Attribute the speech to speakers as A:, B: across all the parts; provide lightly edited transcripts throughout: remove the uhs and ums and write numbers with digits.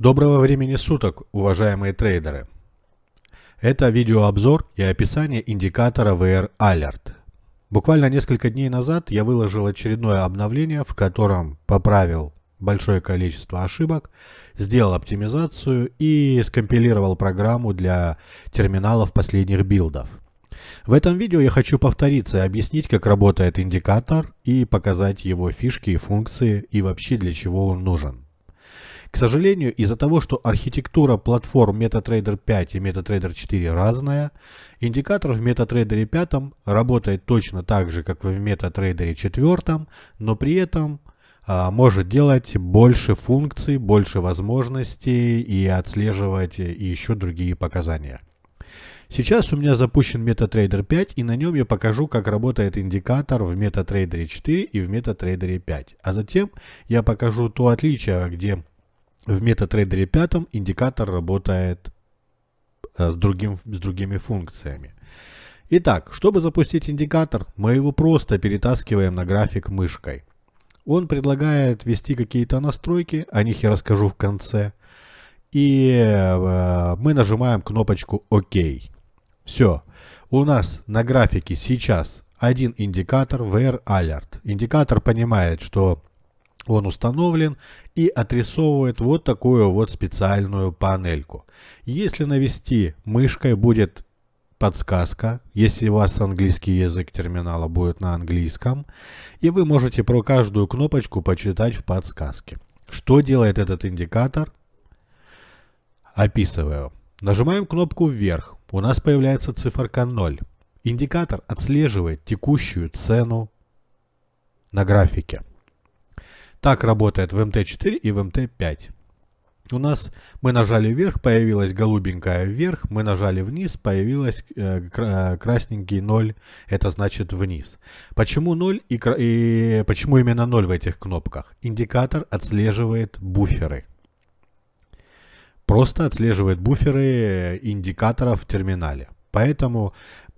A: Доброго времени суток, уважаемые трейдеры! Это видеообзор и описание индикатора VR Alert. Буквально несколько дней назад я выложил очередное обновление, в котором поправил большое количество ошибок, сделал оптимизацию и скомпилировал программу для терминалов последних билдов. В этом видео я хочу повториться и объяснить, как работает индикатор и показать его фишки и функции и вообще для чего он нужен. К сожалению, из-за того, что архитектура платформ MetaTrader 5 и MetaTrader 4 разная, индикатор в MetaTrader 5 работает точно так же, как и в MetaTrader 4, но при этом может делать больше функций, больше возможностей и отслеживать и еще другие показания. Сейчас у меня запущен MetaTrader 5, и на нем я покажу, как работает индикатор в MetaTrader 4 и в MetaTrader 5. А затем я покажу то отличие, где в MetaTrader 5 индикатор работает с другими функциями. Итак, чтобы запустить индикатор, мы его просто перетаскиваем на график мышкой. Он предлагает ввести какие-то настройки, о них я расскажу в конце. И мы нажимаем кнопочку ОК. Все. У нас на графике сейчас один индикатор VR Alert. Индикатор понимает, что он установлен и отрисовывает вот такую вот специальную панельку. Если навести мышкой, будет подсказка, если у вас английский язык терминала будет на английском, и вы можете про каждую кнопочку почитать в подсказке. Что делает этот индикатор? Описываю. Нажимаем кнопку вверх, у нас появляется циферка 0. Индикатор отслеживает текущую цену на графике. Так работает в МТ4 и в МТ5. У нас мы нажали вверх, появилась голубенькая вверх, мы нажали вниз, появилась красненький 0, это значит вниз. Почему 0 и почему именно 0 в этих кнопках? Индикатор отслеживает буферы. Просто отслеживает буферы индикаторов в терминале. Поэтому,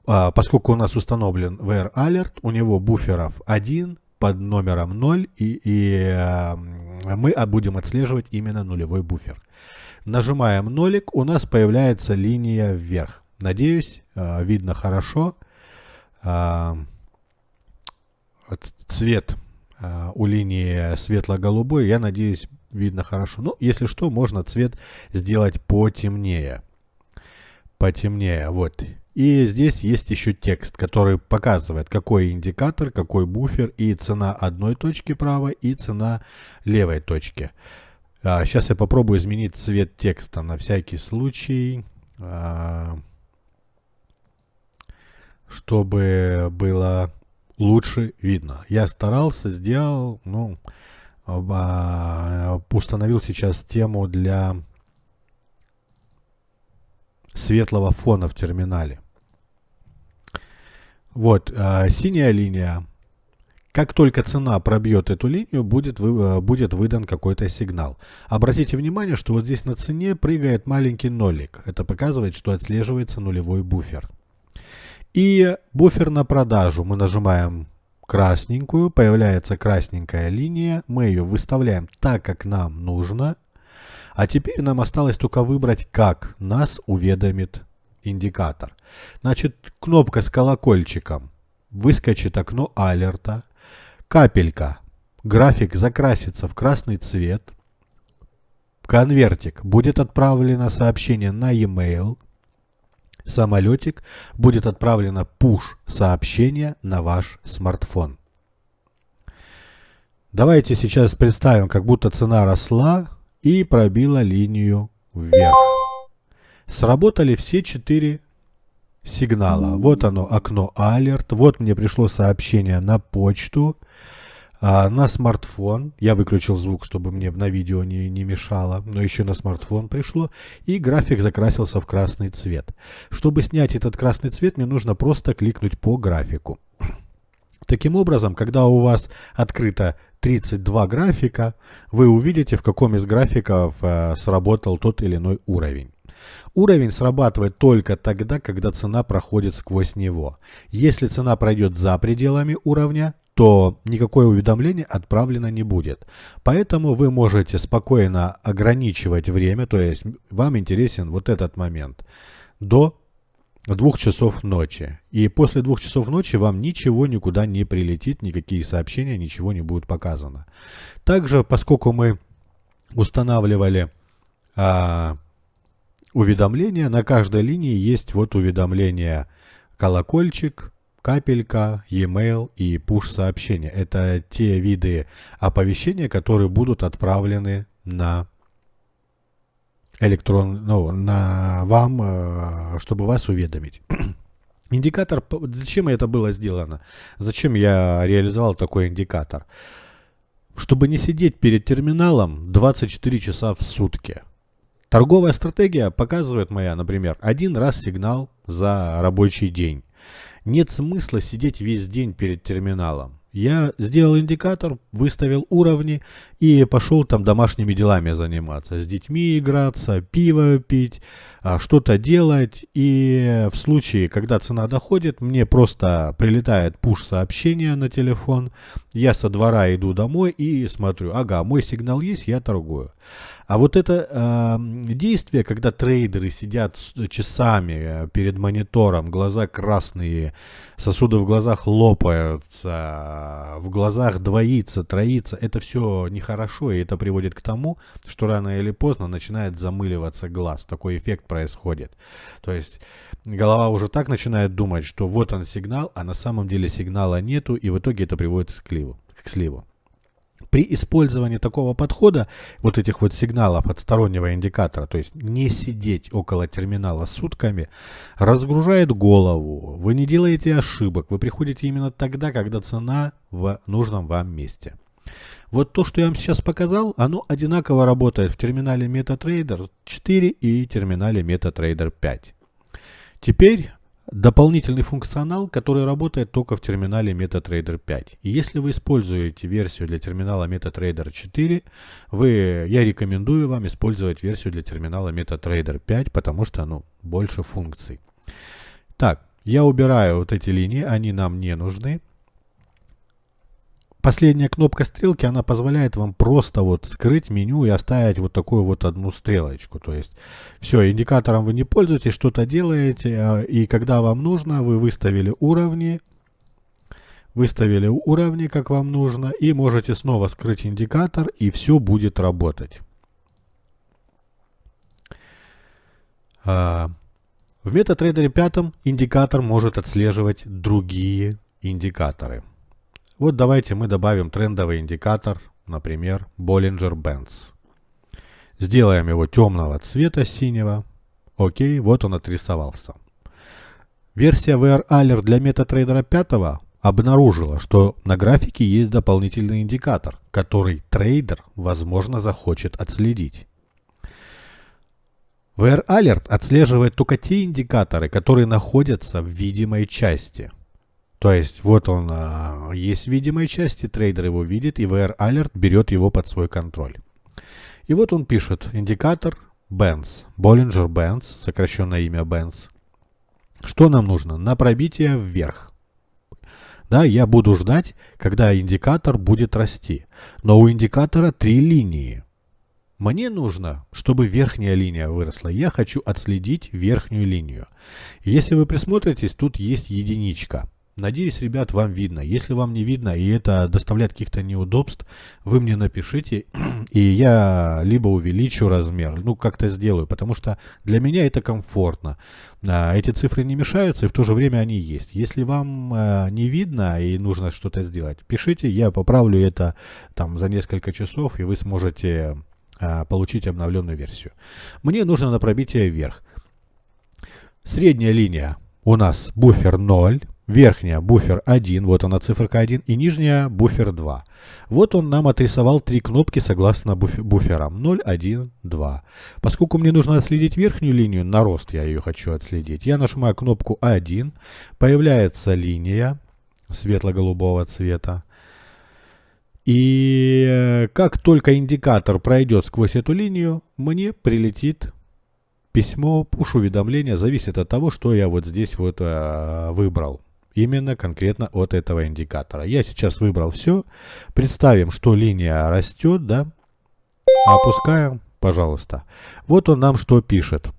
A: поскольку у нас установлен VR Alert, у него буферов 1, под номером 0, и мы будем отслеживать именно нулевой буфер. Нажимаем нолик, у нас появляется линия вверх. Надеюсь, видно хорошо. Цвет у линии светло-голубой, я надеюсь, видно хорошо. Но если что, можно цвет сделать потемнее. Потемнее, вот. И здесь есть еще текст, который показывает, какой индикатор, какой буфер и цена одной точки правой и цена левой точки. Сейчас я попробую изменить цвет текста на всякий случай, чтобы было лучше видно. Я старался, сделал, установил сейчас тему для светлого фона в терминале. Вот, синяя линия. Как только цена пробьет эту линию, будет выдан какой-то сигнал. Обратите внимание, что вот здесь на цене прыгает маленький нолик. Это показывает, что отслеживается нулевой буфер. И буфер на продажу. Мы нажимаем красненькую, появляется красненькая линия. Мы ее выставляем так, как нам нужно. А теперь нам осталось только выбрать, как нас уведомит индикатор. Значит, кнопка с колокольчиком. Выскочит окно алерта. Капелька. График закрасится в красный цвет. Конвертик. Будет отправлено сообщение на e-mail. Самолетик. Будет отправлено push-сообщение на ваш смартфон. Давайте сейчас представим, как будто цена росла и пробила линию вверх. Сработали все 4 сигнала. Вот оно, окно Alert. Вот мне пришло сообщение на почту, на смартфон. Я выключил звук, чтобы мне на видео не мешало. Но еще на смартфон пришло. И график закрасился в красный цвет. Чтобы снять этот красный цвет, мне нужно просто кликнуть по графику. Таким образом, когда у вас открыто 32 графика, вы увидите, в каком из графиков сработал тот или иной уровень. Уровень срабатывает только тогда, когда цена проходит сквозь него. Если цена пройдет за пределами уровня, то никакое уведомление отправлено не будет. Поэтому вы можете спокойно ограничивать время, то есть вам интересен вот этот момент до 2 часов ночи. И после 2 часов ночи вам ничего никуда не прилетит, никакие сообщения, ничего не будет показано. Также, поскольку мы устанавливали уведомления, на каждой линии есть вот уведомления колокольчик, капелька, e-mail и push-сообщения. Это те виды оповещения, которые будут отправлены на на вам, чтобы вас уведомить. Индикатор, зачем это было сделано? Зачем я реализовал такой индикатор? Чтобы не сидеть перед терминалом 24 часа в сутки. Торговая стратегия показывает моя, например, 1 раз сигнал за рабочий день. Нет смысла сидеть весь день перед терминалом. Я сделал индикатор, выставил уровни и пошел там домашними делами заниматься. С детьми играться, пиво пить, что-то делать. И в случае, когда цена доходит, мне просто прилетает пуш-сообщение на телефон. Я со двора иду домой и смотрю, ага, мой сигнал есть, я торгую. А вот это действие, когда трейдеры сидят часами перед монитором, глаза красные, сосуды в глазах лопаются, в глазах двоится, троится, это все нехорошо, и это приводит к тому, что рано или поздно начинает замыливаться глаз. Такой эффект происходит. То есть голова уже так начинает думать, что вот он сигнал, а на самом деле сигнала нету, и в итоге это приводит к сливу. При использовании такого подхода, вот этих вот сигналов от стороннего индикатора, то есть не сидеть около терминала сутками, разгружает голову, вы не делаете ошибок, вы приходите именно тогда, когда цена в нужном вам месте. Вот то, что я вам сейчас показал, оно одинаково работает в терминале MetaTrader 4 и терминале MetaTrader 5. Теперь дополнительный функционал, который работает только в терминале MetaTrader 5. И если вы используете версию для терминала MetaTrader 4, я рекомендую вам использовать версию для терминала MetaTrader 5, потому что больше функций. Так, я убираю вот эти линии, они нам не нужны. Последняя кнопка стрелки, она позволяет вам просто вот скрыть меню и оставить вот такую вот одну стрелочку. То есть все, индикатором вы не пользуетесь, что-то делаете, и когда вам нужно, вы выставили уровни, как вам нужно, и можете снова скрыть индикатор, и все будет работать. В MetaTrader 5 индикатор может отслеживать другие индикаторы. Вот давайте мы добавим трендовый индикатор, например, Bollinger Bands. Сделаем его темного цвета, синего. Окей, вот он отрисовался. Версия VR Alert для MetaTrader 5 обнаружила, что на графике есть дополнительный индикатор, который трейдер, возможно, захочет отследить. VR Alert отслеживает только те индикаторы, которые находятся в видимой части. То есть вот он есть в видимой части, трейдер его видит, и VR Alert берет его под свой контроль. И вот он пишет индикатор Bands, Bollinger Bands, сокращенное имя Bands. Что нам нужно? На пробитие вверх. Да, я буду ждать, когда индикатор будет расти. Но у индикатора 3 линии. Мне нужно, чтобы верхняя линия выросла. Я хочу отследить верхнюю линию. Если вы присмотритесь, тут есть единичка. Надеюсь, ребят, вам видно. Если вам не видно и это доставляет каких-то неудобств, вы мне напишите, и я либо увеличу размер, как-то сделаю, потому что для меня это комфортно. Эти цифры не мешаются, и в то же время они есть. Если вам не видно и нужно что-то сделать, пишите, я поправлю это там за несколько часов, и вы сможете получить обновленную версию. Мне нужно на пробитие вверх. Средняя линия у нас буфер 0. Верхняя буфер 1, вот она циферка 1, и нижняя буфер 2. Вот он нам отрисовал 3 кнопки согласно буферам 0, 1, 2. Поскольку мне нужно отследить верхнюю линию, на рост я ее хочу отследить, я нажимаю кнопку 1, появляется линия светло-голубого цвета. И как только индикатор пройдет сквозь эту линию, мне прилетит письмо, push-уведомление, зависит от того, что я вот здесь вот выбрал. именно конкретно от этого индикатора. Я сейчас выбрал все. Представим, что линия растет, да? Опускаем, пожалуйста. Вот он нам что пишет.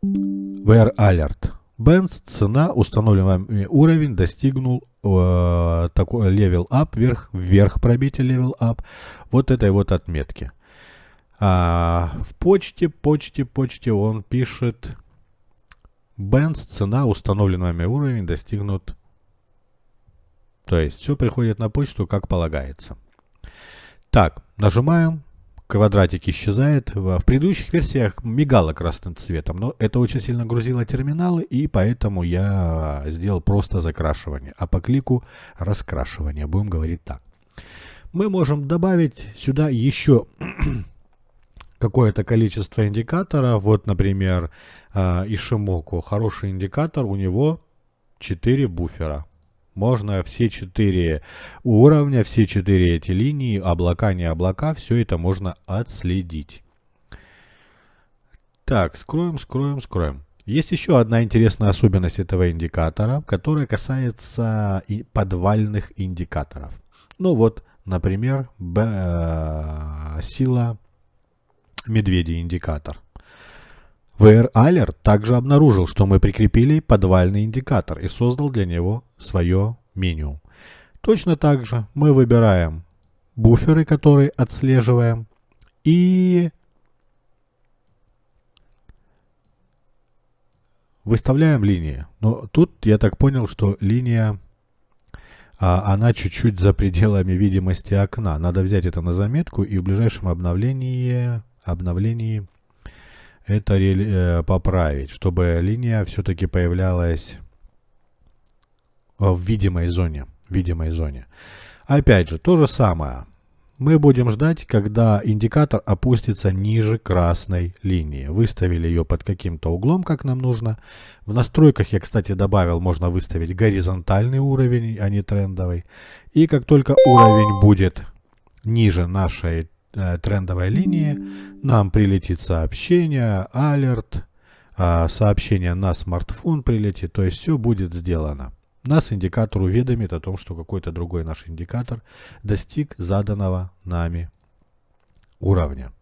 A: Where alert. Bands, цена, установленный уровень достигнул такой level up, вверх пробитие level up, вот этой вот отметки. В почте он пишет Bands, цена, установленный уровень достигнут. То есть все приходит на почту, как полагается. Так, нажимаем. Квадратик исчезает. В предыдущих версиях мигало красным цветом, но это очень сильно грузило терминалы, и поэтому я сделал просто закрашивание, а по клику раскрашивание, будем говорить так. Мы можем добавить сюда еще какое-то количество индикаторов. Вот, например, Ishimoku, хороший индикатор, у него 4 буфера. Можно все 4 уровня, все 4 эти линии, облака, не облака, все это можно отследить. Так, скроем. Есть еще одна интересная особенность этого индикатора, которая касается подвальных индикаторов. Ну вот, например, сила медведя индикатор. VR Alert также обнаружил, что мы прикрепили подвальный индикатор и создал для него свое меню. Точно так же мы выбираем буферы, которые отслеживаем, и выставляем линии. Но тут я так понял, что линия, она чуть-чуть за пределами видимости окна. Надо взять это на заметку и в ближайшем обновлении это поправить, чтобы линия все-таки появлялась в видимой зоне. Опять же, то же самое. Мы будем ждать, когда индикатор опустится ниже красной линии. Выставили ее под каким-то углом, как нам нужно. В настройках я, кстати, добавил, можно выставить горизонтальный уровень, а не трендовый. И как только уровень будет ниже нашей трендовой линии, нам прилетит сообщение, алерт, сообщение на смартфон прилетит, то есть все будет сделано. Нас индикатор уведомит о том, что какой-то другой наш индикатор достиг заданного нами уровня.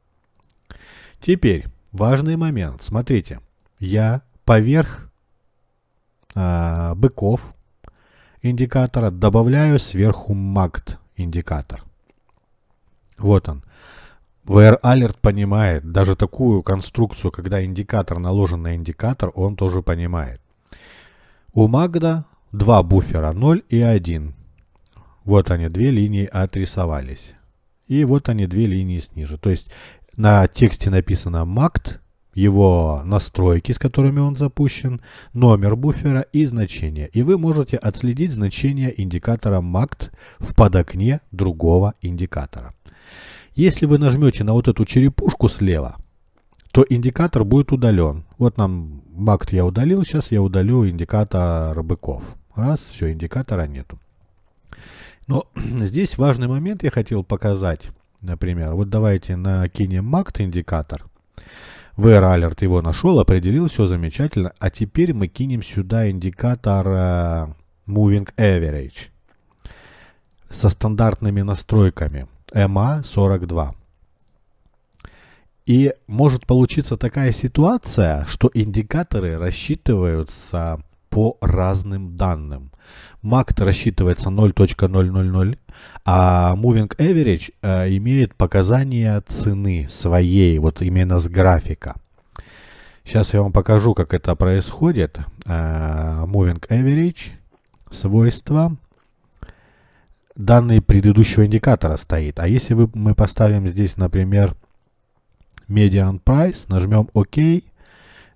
A: Теперь важный момент. Смотрите, я поверх быков индикатора добавляю сверху MACD индикатор. Вот он. VR Alert понимает даже такую конструкцию, когда индикатор наложен на индикатор, он тоже понимает. У MACD 2 буфера, 0 и 1. Вот они, 2 линии отрисовались. И вот они, 2 линии ниже. То есть на тексте написано MACD, его настройки, с которыми он запущен, номер буфера и значение. И вы можете отследить значение индикатора MACD в подокне другого индикатора. Если вы нажмете на вот эту черепушку слева, то индикатор будет удален. Вот нам MACD я удалил, сейчас я удалю индикатор быков. Раз, все, индикатора нету. Но здесь важный момент я хотел показать. Например, вот давайте накинем MACD индикатор. VR Alert его нашел, определил, все замечательно. А теперь мы кинем сюда индикатор Moving Average со стандартными настройками. MA42. И может получиться такая ситуация, что индикаторы рассчитываются по разным данным. MACD рассчитывается 0.000, а Moving Average имеет показания цены своей, вот именно с графика. Сейчас я вам покажу, как это происходит. Moving Average, свойства. Данные предыдущего индикатора стоит. А если мы поставим здесь, например, Median Price, нажмем ОК,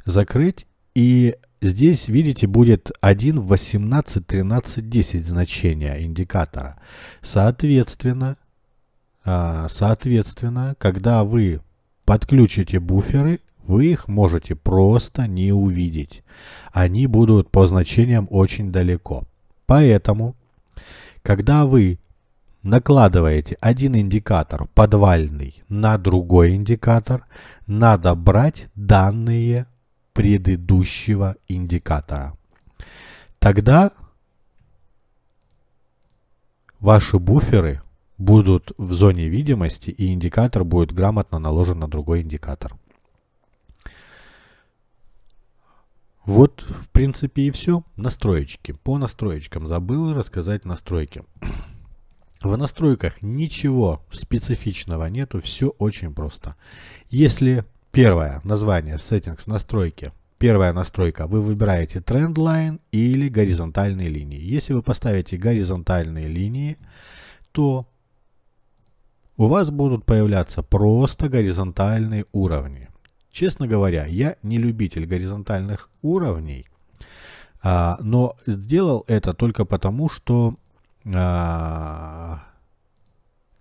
A: закрыть, и здесь, видите, будет 1, 18, 13, 10 значения индикатора. Соответственно, когда вы подключите буферы, вы их можете просто не увидеть. Они будут по значениям очень далеко. Поэтому когда вы накладываете один индикатор подвальный на другой индикатор, надо брать данные предыдущего индикатора. Тогда ваши буферы будут в зоне видимости, и индикатор будет грамотно наложен на другой индикатор. Вот, в принципе, и все. Настроечки. По настроечкам забыл рассказать настройки. В настройках ничего специфичного нету, все очень просто. Если первое название Settings настройки, первая настройка, вы выбираете Trendline или горизонтальные линии. Если вы поставите горизонтальные линии, то у вас будут появляться просто горизонтальные уровни. Честно говоря, я не любитель горизонтальных уровней, но сделал это только потому, что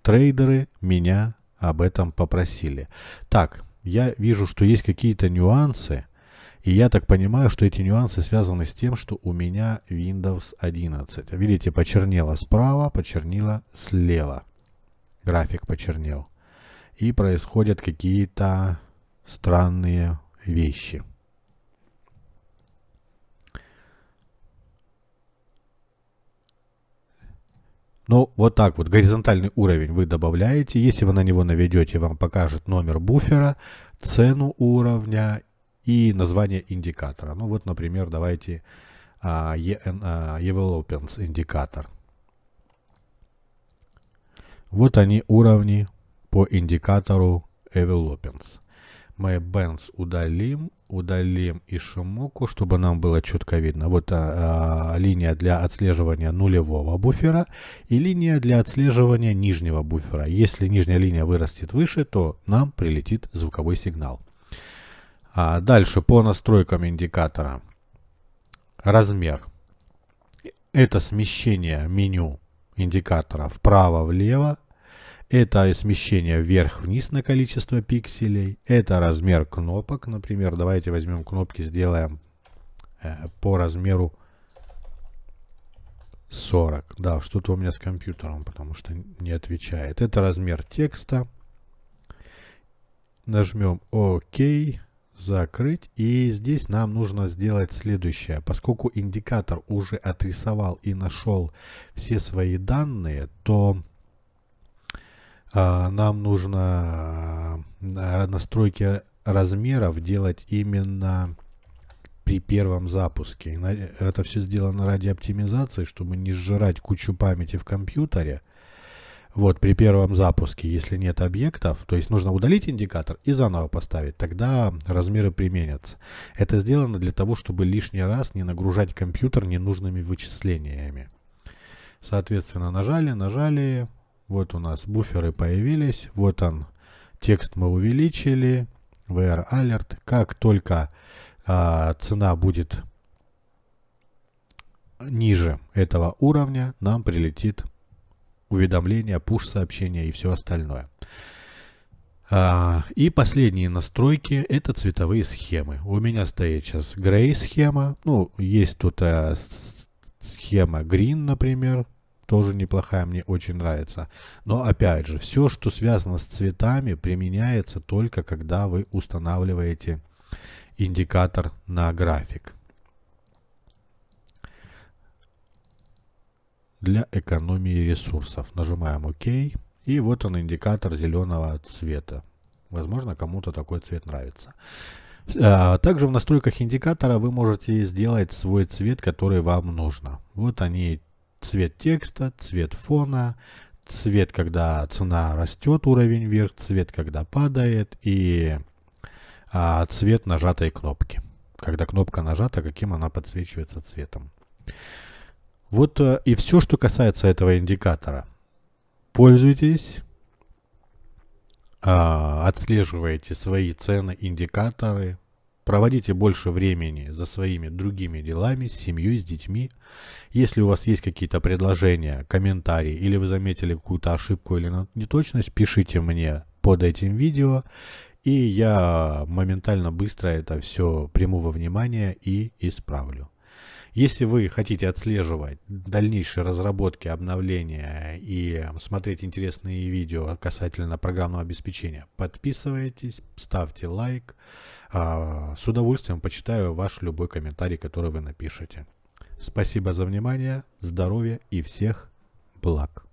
A: трейдеры меня об этом попросили. Так, я вижу, что есть какие-то нюансы, и я так понимаю, что эти нюансы связаны с тем, что у меня Windows 11. Видите, почернело справа, почернело слева. График почернел. И происходят какие-то странные вещи. Ну, вот так вот, горизонтальный уровень вы добавляете. Если вы на него наведете, вам покажет номер буфера, цену уровня и название индикатора. Ну вот, например, давайте Developments индикатор. Вот они уровни по индикатору Developments. Мы Bands удалим и Shimoku, чтобы нам было четко видно. Вот линия для отслеживания нулевого буфера и линия для отслеживания нижнего буфера. Если нижняя линия вырастет выше, то нам прилетит звуковой сигнал. Дальше по настройкам индикатора. Размер. Это смещение меню индикатора вправо-влево. Это смещение вверх-вниз на количество пикселей. Это размер кнопок. Например, давайте возьмем кнопки, сделаем по размеру 40. Да, что-то у меня с компьютером, потому что не отвечает. Это размер текста. Нажмем ОК, закрыть. И здесь нам нужно сделать следующее. Поскольку индикатор уже отрисовал и нашел все свои данные, то нам нужно настройки размеров делать именно при первом запуске. Это все сделано ради оптимизации, чтобы не сжирать кучу памяти в компьютере. Вот при первом запуске, если нет объектов, то есть нужно удалить индикатор и заново поставить, тогда размеры применятся. Это сделано для того, чтобы лишний раз не нагружать компьютер ненужными вычислениями. Соответственно, нажали. Вот у нас буферы появились. Вот он. Текст мы увеличили. VR Alert. Как только цена будет ниже этого уровня, нам прилетит уведомление, пуш-сообщение и все остальное. И последние настройки — это цветовые схемы. У меня стоит сейчас Gray схема. Ну, есть тут схема Green, например. Тоже неплохая, мне очень нравится. Но опять же, все, что связано с цветами, применяется только когда вы устанавливаете индикатор на график. Для экономии ресурсов. Нажимаем ОК. И вот он, индикатор зеленого цвета. Возможно, кому-то такой цвет нравится. Также в настройках индикатора вы можете сделать свой цвет, который вам нужно. Вот они. Цвет текста, цвет фона, цвет, когда цена растет, уровень вверх, цвет, когда падает, и цвет нажатой кнопки. Когда кнопка нажата, каким она подсвечивается цветом. Вот и все, что касается этого индикатора. Пользуйтесь, отслеживайте свои цены, индикаторы, проводите больше времени за своими другими делами, с семьей, с детьми. Если у вас есть какие-то предложения, комментарии, или вы заметили какую-то ошибку или неточность, пишите мне под этим видео, и я моментально быстро это все приму во внимание и исправлю. Если вы хотите отслеживать дальнейшие разработки, обновления и смотреть интересные видео касательно программного обеспечения, подписывайтесь, ставьте лайк. С удовольствием почитаю ваш любой комментарий, который вы напишете. Спасибо за внимание, здоровья и всех благ.